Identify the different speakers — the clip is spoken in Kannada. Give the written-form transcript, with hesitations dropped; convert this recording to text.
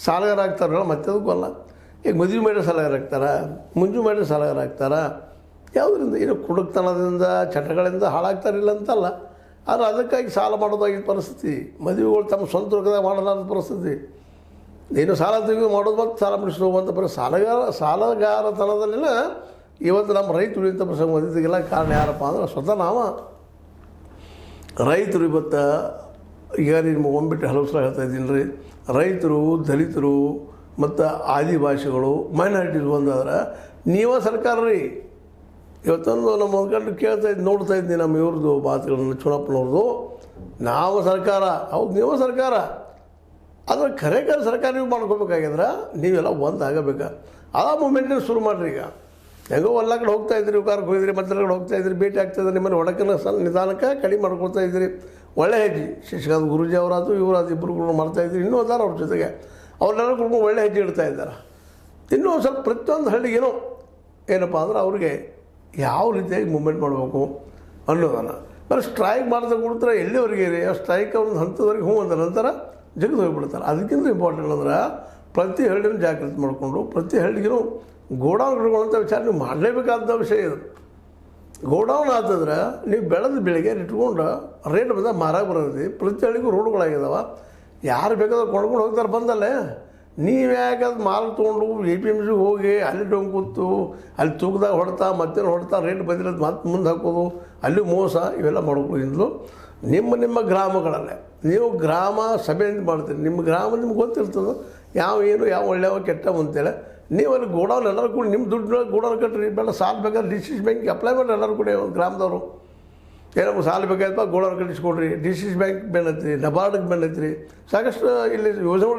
Speaker 1: ಸಾಲಗಾರ ಆಗ್ತಾರಲ್ಲ ಮತ್ತೆ ಅದಕ್ಕೂ ಅಲ್ಲ. ಈಗ ಮದುವೆ ಮಾಡಿದ್ರೆ ಸಾಲಗಾರ ಆಗ್ತಾರ, ಮುಂಜು ಮಾಡಿದ್ರೆ ಸಾಲಗಾರ ಆಗ್ತಾರ. ಯಾವುದರಿಂದ ಏನು ಕುಡುಕ್ತನದಿಂದ ಚಟಗಳಿಂದ ಹಾಳಾಗ್ತಾರಿಲ್ಲ ಅಂತಲ್ಲ, ಆದರೆ ಅದಕ್ಕಾಗಿ ಸಾಲ ಮಾಡೋದಾಗಿದ್ದ ಪರಿಸ್ಥಿತಿ, ಮದುವೆಗಳು ತಮ್ಮ ಸ್ವಂತ ರೊಕ್ಕದಾಗ ಮಾಡಲಾರದ ಪರಿಸ್ಥಿತಿ. ಏನು ಸಾಲ ತೆಗೆದು ಮಾಡೋದು ಮತ್ತು ಸಾಲ ಬಿಡಿಸಿ ಹೋಗುವಂಥ ಸಾಲಗಾರತನದಲ್ಲಿನ ಇವತ್ತು ನಮ್ಮ ರೈತರು ಇಂಥ ಪ್ರಸಂಗ ಬಂದಿದ್ದಕ್ಕೆಲ್ಲ ಕಾರಣ ಯಾರಪ್ಪ ಅಂದ್ರೆ ಸ್ವತಃ ನಾವು ರೈತರು. ಇವತ್ತು ಈಗ ನಿಮ್ಗೆ ಒಂಬಿಟ್ಟು ಹಲವು ಸಲ ಹೇಳ್ತಾ ಇದ್ದೀನಿ ರೀ, ರೈತರು, ದಲಿತರು ಮತ್ತು ಆದಿವಾಸಿಗಳು, ಮೈನಾರಿಟೀಸ್ ಬಂದಾದ್ರೆ ನೀವೇ ಸರ್ಕಾರ ರೀ. ಇವತ್ತೊಂದು ನಮ್ಮ ಒಂದು ನೋಡ್ತಾ ಇದ್ದೀನಿ ನಮ್ಮ ಇವ್ರದ್ದು ಮಾತುಗಳನ್ನು, ಚುನಾವಣೆಯವ್ರದ್ದು. ನಾವು ಸರ್ಕಾರ, ಹೌದು ನೀವೇ ಸರ್ಕಾರ, ಆದರೆ ಖರೆ ಸರ್ಕಾರ ನೀವು ಮಾಡ್ಕೋಬೇಕಾಗಿದ್ರೆ ನೀವೆಲ್ಲ ಒಂದಾಗಬೇಕು. ಆ ಮೂಮೆಂಟನ್ನು ಶುರು ಮಾಡಿರಿ. ಈಗ ಹೆಂಗೋ ಎಲ್ಲ ಕಡೆ ಹೋಗ್ತಾ ಇದ್ರಿ, ಕಾರಕ್ಕೆ ಹೋಗಿದ್ರಿ, ಮತ್ತೆ ಕಡೆ ಹೋಗ್ತಾ ಇದ್ರಿ, ಭೇಟಿ ಆಗ್ತಾಯಿದ್ರೆ ನಿಮ್ಮನ್ನು ಒಡಕನ್ನು ನಿಧಾನಕ್ಕೆ ಕಡಿಮೆ ಮಾಡ್ಕೊಳ್ತಾ ಇದ್ರಿ. ಒಳ್ಳೆ ಹೆಜ್ಜೆ ಶಿಕ್ಷಕದ ಗುರುಜಿ ಅವರಾದ್ರು ಇವರಾದ್ರು ಇಬ್ಬರುಗಳು ಮಾಡ್ತಾಯಿದ್ರಿ. ಇನ್ನೂ ಅದಾರ ಅವ್ರ ಜೊತೆಗೆ ಅವ್ರನ್ನೆಲ್ಲ ಕುಡ್ಕೊಂಡು ಒಳ್ಳೆ ಹೆಜ್ಜೆ ಇಡ್ತಾ ಇದ್ದಾರೆ. ಇನ್ನೂ ಒಂದು ಸ್ವಲ್ಪ ಪ್ರತಿಯೊಂದು ಹಳ್ಳಿಗೇನೋ ಏನಪ್ಪ ಅಂದ್ರೆ ಅವ್ರಿಗೆ ಯಾವ ರೀತಿಯಾಗಿ ಮೂಮೆಂಟ್ ಮಾಡಬೇಕು ಅನ್ನೋದನ್ನು. ಬರೀ ಸ್ಟ್ರೈಕ್ ಮಾಡ್ತಾ ಕೊಡ್ತಾರೆ ಎಲ್ಲಿವರೆಗೆ ರೀ, ಆ ಸ್ಟ್ರೈಕ್ ಒಂದು ಹಂತದವರೆಗೆ ಹ್ಞೂ ಅಂದ ನಂತರ ಜಗದು ಹೋಗಿಬಿಡ್ತಾರೆ. ಅದಕ್ಕಿಂತ ಇಂಪಾರ್ಟೆಂಟ್ ಅಂದ್ರೆ ಪ್ರತಿ ಹಳ್ಳಿನೂ ಜಾಗೃತಿ ಮಾಡಿಕೊಂಡು ಪ್ರತಿ ಹಳ್ಳಿಗೂ ಗೋಡೌನ್ ಕಟ್ಕೊಳ್ಳೋಂಥ ವಿಚಾರ ನೀವು ಮಾಡಲೇಬೇಕಾದ ವಿಷಯ ಇದು. ಗೋಡೌನ್ ಆತಂದ್ರೆ ನೀವು ಬೆಳೆದ ಬೆಳಿಗ್ಗೆ ಇಟ್ಕೊಂಡು ರೇಟ್ ಬಂದಾಗ ಮಾರಾಗಿ ಬರೋದು. ಪ್ರತಿ ಹಳ್ಳಿಗೂ ರೋಡ್ಗಳಾಗಿದ್ದಾವೆ, ಯಾರು ಬೇಕಾದ್ರೂ ಕೊಂಡ್ಕೊಂಡು ಹೋಗ್ತಾರೆ ಬಂದಲ್ಲೇ. ನೀವು ಯಾಕಾದ್ರೆ ಮಾಲ್ ತೊಗೊಂಡು APMC ಹೋಗಿ ಅಲ್ಲಿ ಡೊಂಗ್ ಕೂತು ಅಲ್ಲಿ ತೂಕದಾಗ ಹೊಡ್ತಾ ಮತ್ತೇನು ಹೊಡ್ತಾ ರೇಟ್ ಬಂದಿರೋದು ಮತ್ತೆ ಮುಂದೆ ಹಾಕೋದು, ಅಲ್ಲಿ ಮೋಸ ಇವೆಲ್ಲ ಮಾಡ್ಕೊಳ್ಳೋದು. ನಿಮ್ಮ ಗ್ರಾಮಗಳಲ್ಲೇ ನೀವು ಗ್ರಾಮ ಸಭೆಯಿಂದ ಮಾಡ್ತೀರಿ. ನಿಮ್ಮ ಗ್ರಾಮ ನಿಮ್ಗೆ ಗೊತ್ತಿರ್ತದೆ ಯಾವ ಏನು ಯಾವ ಒಳ್ಳೆಯವ ಕೆಟ್ಟವ ಅಂತೇಳಿ. ನೀವು ಅಲ್ಲಿ ಗೋಡೌನ್ ಎಲ್ಲರೂ ಕೂಡ ನಿಮ್ಮ ದುಡ್ಡು ಗೋಡೌನ್ ಕಟ್ಟಿರಿ. ಬೇಡ ಸಾಲ ಬೇಕಾದ್ರೆ DCC ಬ್ಯಾಂಕ್ಗೆ ಅಪ್ಲೈ ಮಾಡಿ ಎಲ್ಲರೂ ಕೂಡ ಗ್ರಾಮದವರು ಏನೋ ಸಾಲ ಬೇಕಾಯ್ತಪ್ಪ ಗೋಡೌನ್ ಕಟ್ಟಿಸ್ಕೊಡ್ರಿ. DCC ಬ್ಯಾಂಕ್ ಬೆನ್ನತ್ರಿ, ನಬಾರ್ಡ್ಗೆ ಬೆನ್ನತ್ರಿ, ಸಾಕಷ್ಟು ಇಲ್ಲಿ ಯೋಜನೆಗಳು